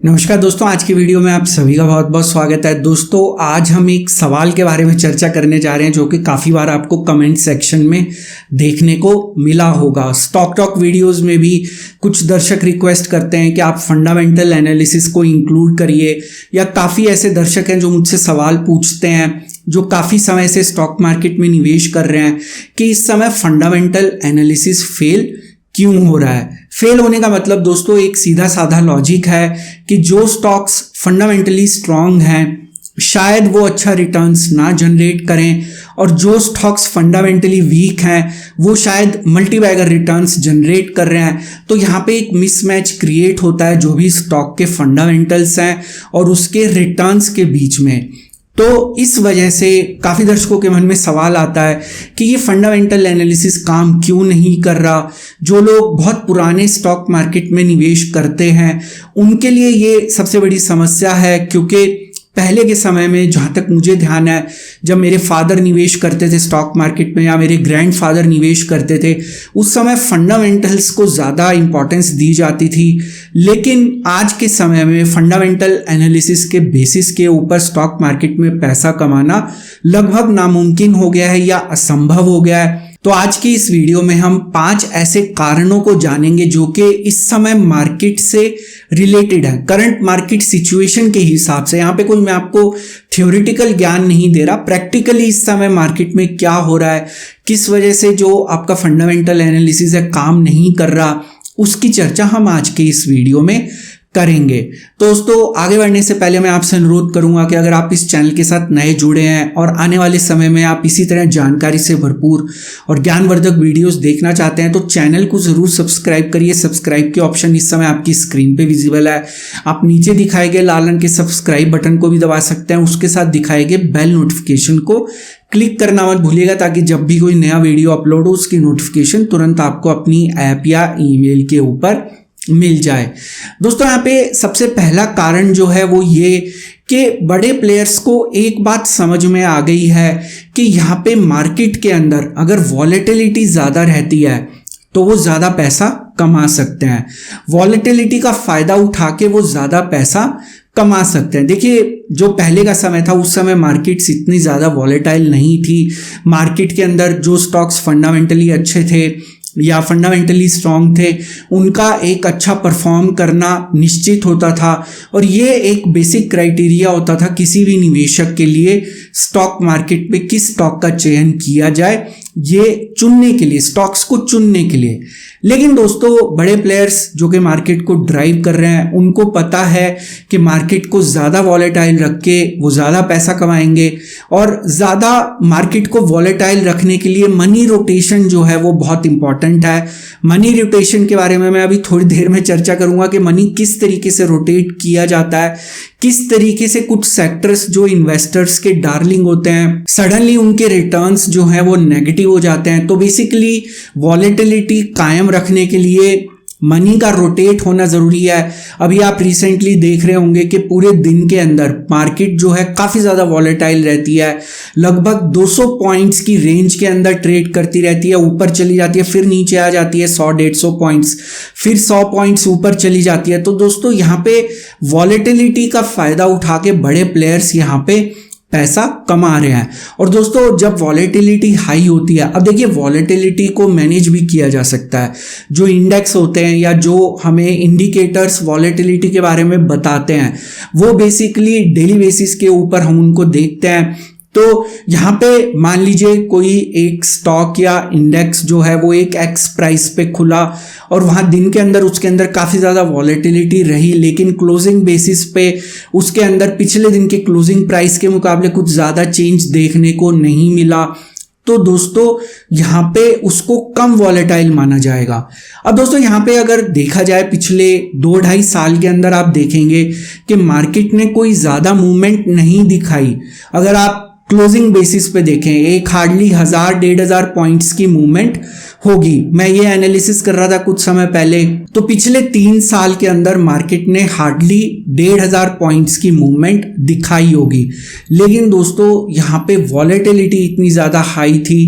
नमस्कार दोस्तों, आज की वीडियो में आप सभी का बहुत बहुत स्वागत है। दोस्तों आज हम एक सवाल के बारे में चर्चा करने जा रहे हैं जो कि काफ़ी बार आपको कमेंट सेक्शन में देखने को मिला होगा। स्टॉक टॉक वीडियोस में भी कुछ दर्शक रिक्वेस्ट करते हैं कि आप फंडामेंटल एनालिसिस को इंक्लूड करिए, या काफ़ी ऐसे दर्शक हैं जो मुझसे सवाल पूछते हैं जो काफ़ी समय से स्टॉक मार्केट में निवेश कर रहे हैं कि इस समय फंडामेंटल एनालिसिस फेल क्यों हो रहा है। फेल होने का मतलब दोस्तों एक सीधा साधा लॉजिक है कि जो स्टॉक्स फंडामेंटली स्ट्रांग हैं शायद वो अच्छा रिटर्न्स ना जनरेट करें, और जो स्टॉक्स फंडामेंटली वीक हैं वो शायद मल्टीबैगर रिटर्न्स जनरेट कर रहे हैं। तो यहाँ पे एक मिसमैच क्रिएट होता है जो भी स्टॉक के फंडामेंटल्स हैं और उसके रिटर्न्स के बीच में। तो इस वजह से काफ़ी दर्शकों के मन में सवाल आता है कि ये फंडामेंटल एनालिसिस काम क्यों नहीं कर रहा। जो लोग बहुत पुराने स्टॉक मार्केट में निवेश करते हैं उनके लिए ये सबसे बड़ी समस्या है, क्योंकि पहले के समय में जहाँ तक मुझे ध्यान है, जब मेरे फादर निवेश करते थे स्टॉक मार्केट में या मेरे ग्रैंडफादर निवेश करते थे, उस समय फंडामेंटल्स को ज़्यादा इंपॉर्टेंस दी जाती थी। लेकिन आज के समय में फंडामेंटल एनालिसिस के बेसिस के ऊपर स्टॉक मार्केट में पैसा कमाना लगभग नामुमकिन हो गया है या असंभव हो गया है। तो आज की इस वीडियो में हम 5 ऐसे कारणों को जानेंगे जो कि इस समय मार्केट से रिलेटेड है, करंट मार्केट सिचुएशन के हिसाब से। यहाँ पे कोई मैं आपको थ्योरेटिकल ज्ञान नहीं दे रहा, प्रैक्टिकली इस समय मार्केट में क्या हो रहा है, किस वजह से जो आपका फंडामेंटल एनालिसिस है काम नहीं कर रहा, उसकी चर्चा हम आज के इस वीडियो में करेंगे। दोस्तों आगे बढ़ने से पहले मैं आपसे अनुरोध करूंगा कि अगर आप इस चैनल के साथ नए जुड़े हैं और आने वाले समय में आप इसी तरह जानकारी से भरपूर और ज्ञानवर्धक वीडियोस देखना चाहते हैं तो चैनल को जरूर सब्सक्राइब करिए। सब्सक्राइब के ऑप्शन इस समय आपकी स्क्रीन पे विजिबल है। आप नीचे दिखाए गए लाल रंग के सब्सक्राइब बटन को भी दबा सकते हैं, उसके साथ दिखाए गए बेल नोटिफिकेशन को क्लिक करना मत भूलिएगा, ताकि जब भी कोई नया वीडियो अपलोड हो उसकी नोटिफिकेशन तुरंत आपको अपनी ऐप या ईमेल के ऊपर मिल जाए। दोस्तों यहाँ पे सबसे पहला कारण जो है वो ये कि बड़े प्लेयर्स को एक बात समझ में आ गई है कि यहाँ पे मार्केट के अंदर अगर वॉलेटिलिटी ज़्यादा रहती है तो वो ज़्यादा पैसा कमा सकते हैं। वॉलेटिलिटी का फ़ायदा उठा के वो ज़्यादा पैसा कमा सकते हैं। देखिए जो पहले का समय था उस समय मार्केट्स इतनी ज़्यादा वॉलेटाइल नहीं थी। मार्केट के अंदर जो स्टॉक्स फंडामेंटली अच्छे थे या फंडामेंटली स्ट्रांग थे उनका एक अच्छा परफॉर्म करना निश्चित होता था, और ये एक बेसिक क्राइटेरिया होता था किसी भी निवेशक के लिए स्टॉक मार्केट में किस स्टॉक का चयन किया जाए, ये चुनने के लिए, स्टॉक्स को चुनने के लिए। लेकिन दोस्तों बड़े प्लेयर्स जो कि मार्केट को ड्राइव कर रहे हैं उनको पता है कि मार्केट को ज़्यादा वॉलेटाइल रख के वो ज़्यादा पैसा कमाएंगे, और ज़्यादा मार्केट को वॉलेटाइल रखने के लिए मनी रोटेशन जो है वो बहुत इंपॉर्टेंट है। मनी रोटेशन के बारे में मैं अभी थोड़ी देर में चर्चा करूंगा कि मनी किस तरीके से रोटेट किया जाता है, किस तरीके से कुछ सेक्टर्स जो इन्वेस्टर्स के डार्लिंग होते हैं सडनली उनके रिटर्न्स जो हैं वो नेगेटिव हो जाते हैं। तो बेसिकली वॉलेटिलिटी कायम रखने के लिए मनी का रोटेट होना ज़रूरी है। अभी आप रिसेंटली देख रहे होंगे कि पूरे दिन के अंदर मार्केट जो है काफ़ी ज़्यादा वॉलेटाइल रहती है, लगभग 200 पॉइंट्स की रेंज के अंदर ट्रेड करती रहती है, ऊपर चली जाती है, फिर नीचे आ जाती है 100-150 पॉइंट्स, फिर 100 पॉइंट्स ऊपर चली जाती है। तो दोस्तों यहाँ पे वॉलेटिलिटी का फ़ायदा उठा के बड़े प्लेयर्स यहाँ पे पैसा कमा रहे हैं। और दोस्तों जब वॉलेटिलिटी हाई होती है, अब देखिए वॉलेटिलिटी को मैनेज भी किया जा सकता है। जो इंडेक्स होते हैं या जो हमें इंडिकेटर्स वॉलेटिलिटी के बारे में बताते हैं वो बेसिकली डेली बेसिस के ऊपर हम उनको देखते हैं। तो यहाँ पे मान लीजिए कोई एक स्टॉक या इंडेक्स जो है वो एक एक्स प्राइस पे खुला और वहाँ दिन के अंदर उसके अंदर काफ़ी ज़्यादा वॉलेटिलिटी रही, लेकिन क्लोजिंग बेसिस पे उसके अंदर पिछले दिन के क्लोजिंग प्राइस के मुकाबले कुछ ज़्यादा चेंज देखने को नहीं मिला, तो दोस्तों यहाँ पे उसको कम वॉलेटाइल माना जाएगा। अब दोस्तों यहाँ पे अगर देखा जाए पिछले 2-2.5 साल के अंदर आप देखेंगे कि मार्केट ने कोई ज़्यादा मूवमेंट नहीं दिखाई। अगर आप क्लोजिंग बेसिस पे देखें एक हार्डली 1000-1500 पॉइंट्स की मूवमेंट होगी। मैं ये एनालिसिस कर रहा था कुछ समय पहले, तो पिछले 3 साल के अंदर मार्केट ने हार्डली 1,500 पॉइंट्स की मूवमेंट दिखाई होगी। लेकिन दोस्तों यहाँ पे वॉलेटिलिटी इतनी ज़्यादा हाई थी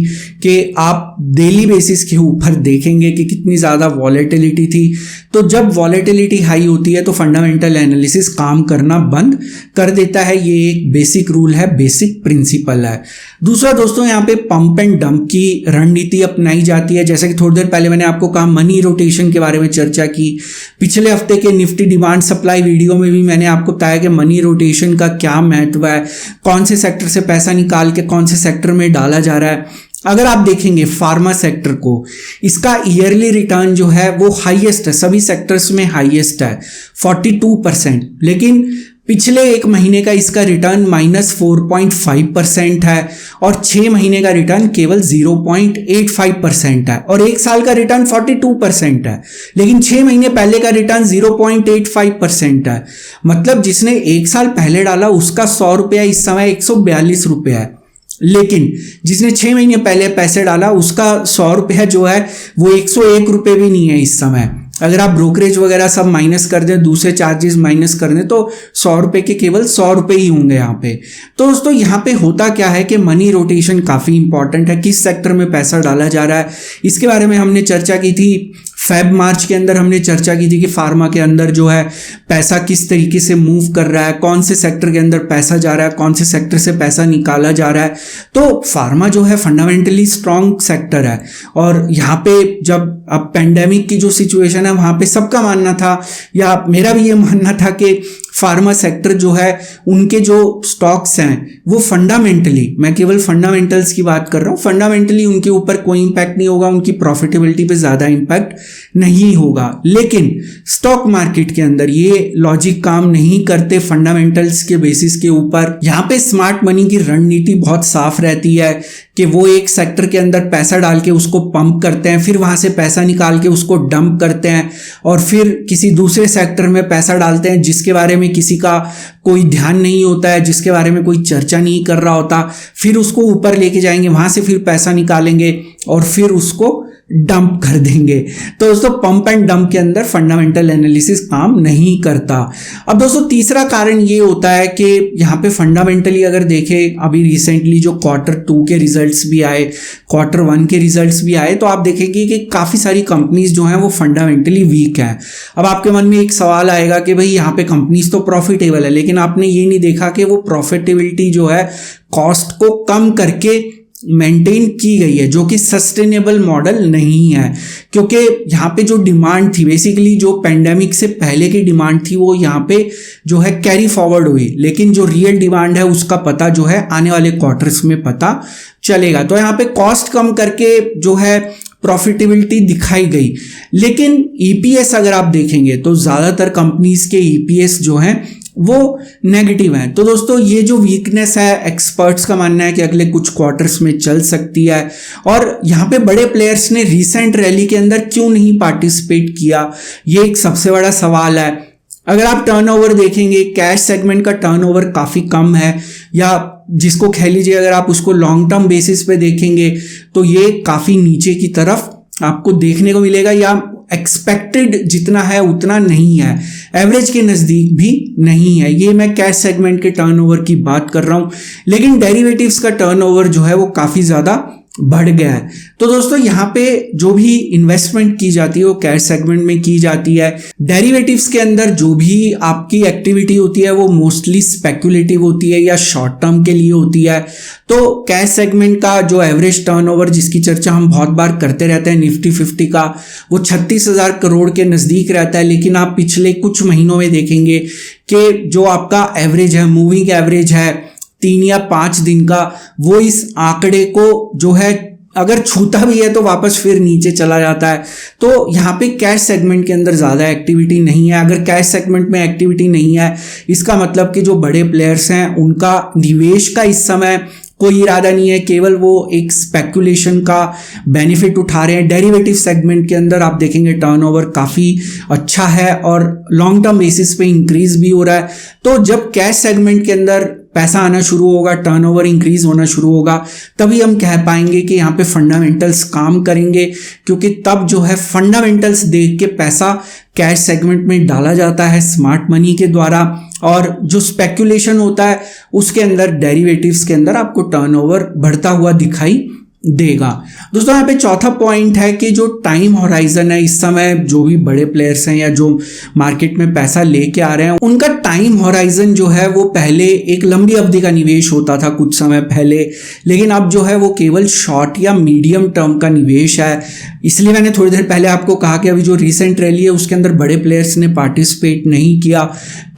कि आप डेली बेसिस के ऊपर देखेंगे कि कितनी ज़्यादा वॉलेटिलिटी थी। तो जब वॉलेटिलिटी हाई होती है तो फंडामेंटल एनालिसिस काम करना बंद कर देता है। ये एक बेसिक रूल है, बेसिक प्रिंसिपल है। दूसरा दोस्तों, यहाँ पे पंप एंड डंप की रणनीति अपनाई जाती है। जैसे कि थोड़ी देर पहले मैंने आपको कहा मनी रोटेशन के बारे में चर्चा की। पिछले हफ्ते के निफ्टी डिमांड सप्लाई वीडियो में भी मैंने आपको बताया कि मनी रोटेशन का क्या महत्व है, कौन से सेक्टर से पैसा निकाल के कौन से सेक्टर में डाला जा रहा है। अगर आप देखेंगे फार्मा सेक्टर को, इसका ईयरली रिटर्न जो है वो हाईएस्ट है, सभी सेक्टर्स में हाईएस्ट है 42%। लेकिन पिछले 1 महीने का इसका रिटर्न -4.5% है और 6 महीने का रिटर्न केवल 0.85% है और 1 साल का रिटर्न 42% है। लेकिन 6 महीने पहले का रिटर्न 0.85% है। मतलब जिसने 1 साल पहले डाला उसका 100 रुपया इस समय 142 रुपया है। लेकिन जिसने 6 महीने पहले पैसे डाला उसका 100 रुपया जो है वो 101 रुपये भी नहीं है इस समय। अगर आप ब्रोकरेज वगैरह सब माइनस कर दें, दूसरे चार्जेस माइनस कर दें, तो 100 रुपये के केवल 100 रुपये ही होंगे यहाँ पे। तो दोस्तों यहाँ पे होता क्या है कि मनी रोटेशन काफ़ी इंपॉर्टेंट है। किस सेक्टर में पैसा डाला जा रहा है इसके बारे में हमने चर्चा की थी। फेब मार्च के अंदर हमने चर्चा की थी कि फार्मा के अंदर जो है पैसा किस तरीके से मूव कर रहा है, कौन से सेक्टर के अंदर पैसा जा रहा है, कौन से सेक्टर से पैसा निकाला जा रहा है। तो फार्मा जो है फंडामेंटली स्ट्रॉन्ग सेक्टर है। और यहाँ पे जब अब पेंडेमिक की जो सिचुएशन है वहाँ पे सबका मानना था, या मेरा भी ये मानना था कि फार्मा सेक्टर जो है उनके जो स्टॉक्स हैं वो फंडामेंटली, मैं केवल फंडामेंटल्स की बात कर रहा हूँ, फंडामेंटली उनके ऊपर कोई इंपैक्ट नहीं होगा, उनकी प्रॉफिटेबिलिटी पे ज़्यादा इंपैक्ट नहीं होगा। लेकिन स्टॉक मार्केट के अंदर ये लॉजिक काम नहीं करते फंडामेंटल्स के बेसिस के ऊपर। यहाँ पे स्मार्ट मनी की रणनीति बहुत साफ रहती है कि वो एक सेक्टर के अंदर पैसा डाल के उसको पंप करते हैं, फिर वहाँ से पैसा निकाल के उसको डंप करते हैं और फिर किसी दूसरे सेक्टर में पैसा डालते हैं जिसके बारे में किसी का कोई ध्यान नहीं होता है, जिसके बारे में कोई चर्चा नहीं कर रहा होता। फिर उसको ऊपर लेके जाएंगे, वहाँ से फिर पैसा निकालेंगे और फिर उसको डंप कर देंगे। तो दोस्तों पंप एंड डंप के अंदर फंडामेंटल एनालिसिस काम नहीं करता। अब दोस्तों तीसरा कारण ये होता है कि यहाँ पे फंडामेंटली अगर देखें, अभी रिसेंटली जो Q2 के रिजल्ट्स भी आए, Q1 के रिजल्ट्स भी आए, तो आप देखेंगे कि काफ़ी सारी कंपनीज जो हैं वो फंडामेंटली वीक हैं। अब आपके मन में एक सवाल आएगा कि भाई यहाँ पे कंपनीज तो प्रॉफिटेबल है, लेकिन आपने ये नहीं देखा कि वो प्रॉफिटेबिलिटी जो है कॉस्ट को कम करके मेंटेन की गई है, जो कि सस्टेनेबल मॉडल नहीं है। क्योंकि यहाँ पे जो डिमांड थी, बेसिकली जो पेंडेमिक से पहले की डिमांड थी वो यहाँ पे जो है कैरी फॉरवर्ड हुई, लेकिन जो रियल डिमांड है उसका पता जो है आने वाले क्वार्टर्स में पता चलेगा। तो यहाँ पे कॉस्ट कम करके जो है प्रॉफिटेबिलिटी दिखाई गई। लेकिन ईपीएस अगर आप देखेंगे तो ज़्यादातर कंपनीज के ईपीएस जो हैं वो नेगेटिव हैं। तो दोस्तों ये जो वीकनेस है, एक्सपर्ट्स का मानना है कि अगले कुछ क्वार्टर्स में चल सकती है। और यहाँ पे बड़े प्लेयर्स ने रीसेंट रैली के अंदर क्यों नहीं पार्टिसिपेट किया, ये एक सबसे बड़ा सवाल है। अगर आप टर्नओवर देखेंगे, कैश सेगमेंट का टर्नओवर काफ़ी कम है, या जिसको कह लीजिए अगर आप उसको लॉन्ग टर्म बेसिस पे देखेंगे तो ये काफ़ी नीचे की तरफ आपको देखने को मिलेगा, या एक्सपेक्टेड जितना है उतना नहीं है, एवरेज के नज़दीक भी नहीं है। ये मैं कैश सेगमेंट के टर्नओवर की बात कर रहा हूँ। लेकिन डेरिवेटिव्स का टर्नओवर जो है वो काफ़ी ज़्यादा बढ़ गया है। तो दोस्तों यहाँ पे जो भी इन्वेस्टमेंट की जाती है वो कैश सेगमेंट में की जाती है। डेरिवेटिव्स के अंदर जो भी आपकी एक्टिविटी होती है वो मोस्टली स्पेकुलेटिव होती है या शॉर्ट टर्म के लिए होती है। तो कैश सेगमेंट का जो एवरेज टर्नओवर, जिसकी चर्चा हम बहुत बार करते रहते हैं, निफ्टी 50 का, वो 36,000 करोड़ के नज़दीक रहता है। लेकिन आप पिछले कुछ महीनों में देखेंगे कि जो आपका एवरेज है, मूविंग एवरेज है 3 या 5 दिन का, वो इस आंकड़े को जो है अगर छूता भी है तो वापस फिर नीचे चला जाता है। तो यहाँ पे कैश सेगमेंट के अंदर ज़्यादा एक्टिविटी नहीं है। अगर कैश सेगमेंट में एक्टिविटी नहीं है, इसका मतलब कि जो बड़े प्लेयर्स हैं उनका निवेश का इस समय कोई इरादा नहीं है, केवल वो एक स्पेकुलेशन का बेनिफिट उठा रहे हैं। डेरिवेटिव सेगमेंट के अंदर आप देखेंगे टर्नओवर काफ़ी अच्छा है और लॉन्ग टर्म बेसिस पे इंक्रीज भी हो रहा है। तो जब कैश सेगमेंट के अंदर पैसा आना शुरू होगा, टर्नओवर इंक्रीज होना शुरू होगा, तभी हम कह पाएंगे कि यहाँ पे फंडामेंटल्स काम करेंगे, क्योंकि तब जो है फंडामेंटल्स देख के पैसा कैश सेगमेंट में डाला जाता है स्मार्ट मनी के द्वारा, और जो स्पेक्यूलेशन होता है उसके अंदर डेरिवेटिव्स के अंदर आपको टर्नओवर बढ़ता हुआ दिखाई देगा। दोस्तों यहाँ पे चौथा पॉइंट है कि जो टाइम होराइजन है इस समय जो भी बड़े प्लेयर्स हैं या जो मार्केट में पैसा लेके आ रहे हैं, उनका टाइम होराइजन जो है वो पहले एक लंबी अवधि का निवेश होता था कुछ समय पहले, लेकिन अब जो है वो केवल शॉर्ट या मीडियम टर्म का निवेश है। इसलिए मैंने थोड़ी देर पहले आपको कहा कि अभी जो रिसेंट रैली है उसके अंदर बड़े प्लेयर्स ने पार्टिसिपेट नहीं किया,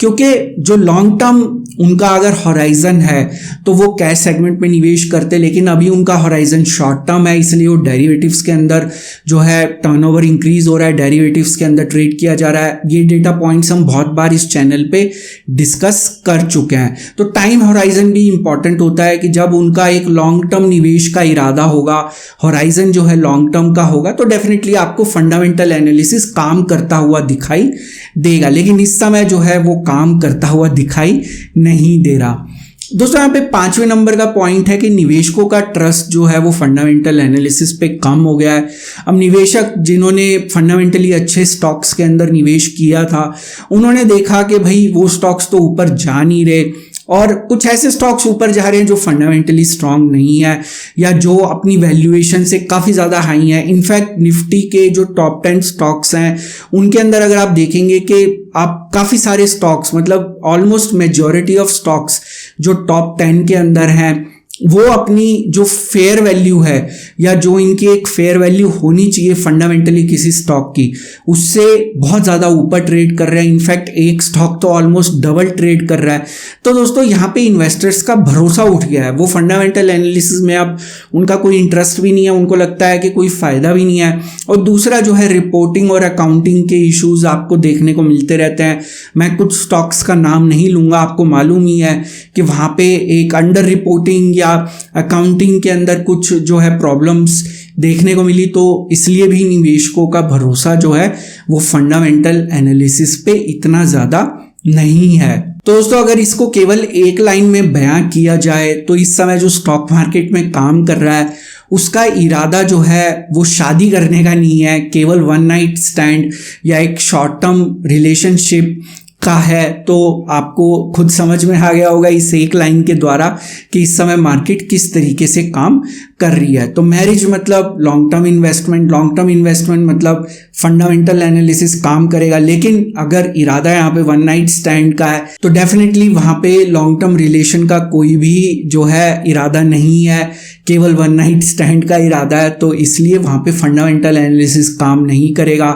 क्योंकि जो लॉन्ग टर्म उनका अगर होराइजन है तो वो कैश सेगमेंट में निवेश करते, लेकिन अभी उनका होराइजन शॉर्ट टर्म है, इसलिए वो डेरिवेटिव्स के अंदर जो है टर्नओवर इंक्रीज हो रहा है, डेरिवेटिव्स के अंदर ट्रेड किया जा रहा है। ये डेटा पॉइंट्स हम बहुत बार इस चैनल पे डिस्कस कर चुके हैं। तो टाइम होराइजन भी इंपॉर्टेंट होता है कि जब उनका एक लॉन्ग टर्म निवेश का इरादा होगा, होराइजन जो है लॉन्ग टर्म का होगा, तो डेफिनेटली आपको फंडामेंटल एनालिसिस काम करता हुआ दिखाई देगा, लेकिन इस समय जो है वो काम करता हुआ दिखाई नहीं दे रहा। दोस्तों यहाँ पे 5वें नंबर का पॉइंट है कि निवेशकों का ट्रस्ट जो है वो फंडामेंटल एनालिसिस पे कम हो गया है। अब निवेशक जिन्होंने फंडामेंटली अच्छे स्टॉक्स के अंदर निवेश किया था, उन्होंने देखा कि भाई वो स्टॉक्स तो ऊपर जा नहीं रहे, और कुछ ऐसे स्टॉक्स ऊपर जा रहे हैं जो फंडामेंटली स्ट्रांग नहीं है या जो अपनी वैल्यूएशन से काफ़ी ज़्यादा हाई है। इनफैक्ट निफ्टी के जो टॉप 10 स्टॉक्स हैं उनके अंदर अगर आप देखेंगे कि आप काफ़ी सारे स्टॉक्स, मतलब ऑलमोस्ट मेजॉरिटी ऑफ स्टॉक्स जो टॉप 10 के अंदर हैं, वो अपनी जो फेयर वैल्यू है या जो इनकी एक फेयर वैल्यू होनी चाहिए फंडामेंटली किसी स्टॉक की, उससे बहुत ज़्यादा ऊपर ट्रेड कर रहे हैं। इनफैक्ट एक स्टॉक तो ऑलमोस्ट डबल ट्रेड कर रहा है। तो दोस्तों यहाँ पे इन्वेस्टर्स का भरोसा उठ गया है, वो फंडामेंटल एनालिसिस में अब उनका कोई इंटरेस्ट भी नहीं है, उनको लगता है कि कोई फ़ायदा भी नहीं है। और दूसरा जो है रिपोर्टिंग और अकाउंटिंग के इश्यूज़ आपको देखने को मिलते रहते हैं। मैं कुछ स्टॉक्स का नाम नहीं लूँगा, आपको मालूम ही है कि वहाँ पे एक अंडर रिपोर्टिंग या अकाउंटिंग के अंदर कुछ जो है प्रॉब्लम्स देखने को मिली, तो इसलिए भी निवेशकों का भरोसा जो है वो फंडामेंटल एनालिसिस पे इतना ज़्यादा नहीं है। तो दोस्तों अगर इसको केवल एक लाइन में बयां किया जाए तो इस समय जो स्टॉक मार्केट में काम कर रहा है उसका इरादा जो है वो शादी करने का नहीं है, केवल वन नाइट स्टैंड या एक शॉर्ट टर्म रिलेशनशिप का है। तो आपको खुद समझ में आ गया होगा इस एक लाइन के द्वारा कि इस समय मार्केट किस तरीके से काम कर रही है। तो मैरिज मतलब लॉन्ग टर्म इन्वेस्टमेंट मतलब फंडामेंटल एनालिसिस काम करेगा, लेकिन अगर इरादा यहाँ पे वन नाइट स्टैंड का है तो डेफिनेटली वहाँ पे लॉन्ग टर्म रिलेशन का कोई भी जो है इरादा नहीं है, केवल वन नाइट स्टैंड का इरादा है, तो इसलिए वहाँ पे फंडामेंटल एनालिसिस काम नहीं करेगा।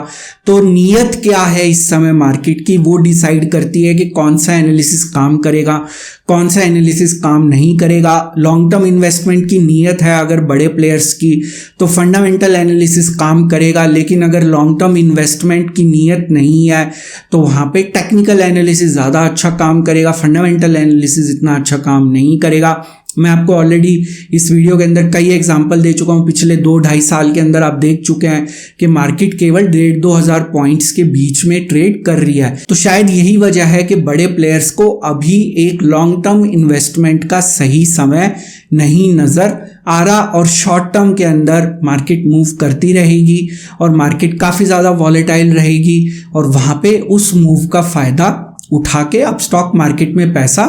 तो नीयत क्या है इस समय मार्केट की, वो डिसाइड करती है कि कौन सा एनालिसिस काम करेगा, कौन सा एनालिसिस काम नहीं करेगा। लॉन्ग टर्म इन्वेस्टमेंट की नीयत है अगर बड़े प्लेयर्स की तो फंडामेंटल एनालिसिस काम करेगा, लेकिन अगर लॉन्ग टर्म इन्वेस्टमेंट की नीयत नहीं है तो वहाँ पे टेक्निकल एनालिसिस ज़्यादा अच्छा काम करेगा, फंडामेंटल एनालिसिस इतना अच्छा काम नहीं करेगा। मैं आपको ऑलरेडी इस वीडियो के अंदर कई एग्जांपल दे चुका हूँ। पिछले 2-2.5 साल के अंदर आप देख चुके हैं कि मार्केट केवल 1,500-2,000 हज़ार पॉइंट्स के बीच में ट्रेड कर रही है। तो शायद यही वजह है कि बड़े प्लेयर्स को अभी एक लॉन्ग टर्म इन्वेस्टमेंट का सही समय नहीं नज़र आ रहा, और शॉर्ट टर्म के अंदर मार्केट मूव करती रहेगी और मार्केट काफ़ी ज़्यादा वॉलेटाइल रहेगी, और वहाँ पे उस मूव का फ़ायदा उठा के आप स्टॉक मार्केट में पैसा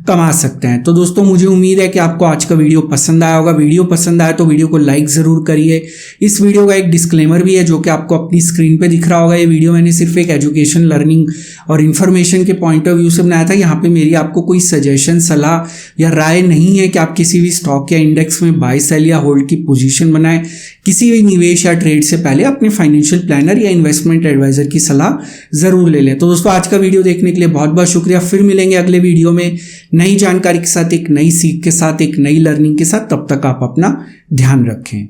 कमा सकते हैं। तो दोस्तों मुझे उम्मीद है कि आपको आज का वीडियो पसंद आया होगा। वीडियो पसंद आया तो वीडियो को लाइक ज़रूर करिए। इस वीडियो का एक डिस्क्लेमर भी है जो कि आपको अपनी स्क्रीन पे दिख रहा होगा। ये वीडियो मैंने सिर्फ एक एजुकेशन, लर्निंग और इन्फॉर्मेशन के पॉइंट ऑफ व्यू से बनाया था। यहाँ पे मेरी आपको कोई सजेशन, सलाह या राय नहीं है कि आप किसी भी स्टॉक या इंडेक्स में बाय, सेल या होल्ड की पोजीशन बनाएं। किसी भी निवेश या ट्रेड से पहले अपने फाइनेंशियल प्लानर या इन्वेस्टमेंट एडवाइजर की सलाह ज़रूर ले लें। तो दोस्तों आज का वीडियो देखने के लिए बहुत बहुत शुक्रिया। फिर मिलेंगे अगले वीडियो में नई जानकारी के साथ, एक नई सीख के साथ, एक नई लर्निंग के साथ। तब तक आप अपना ध्यान रखें।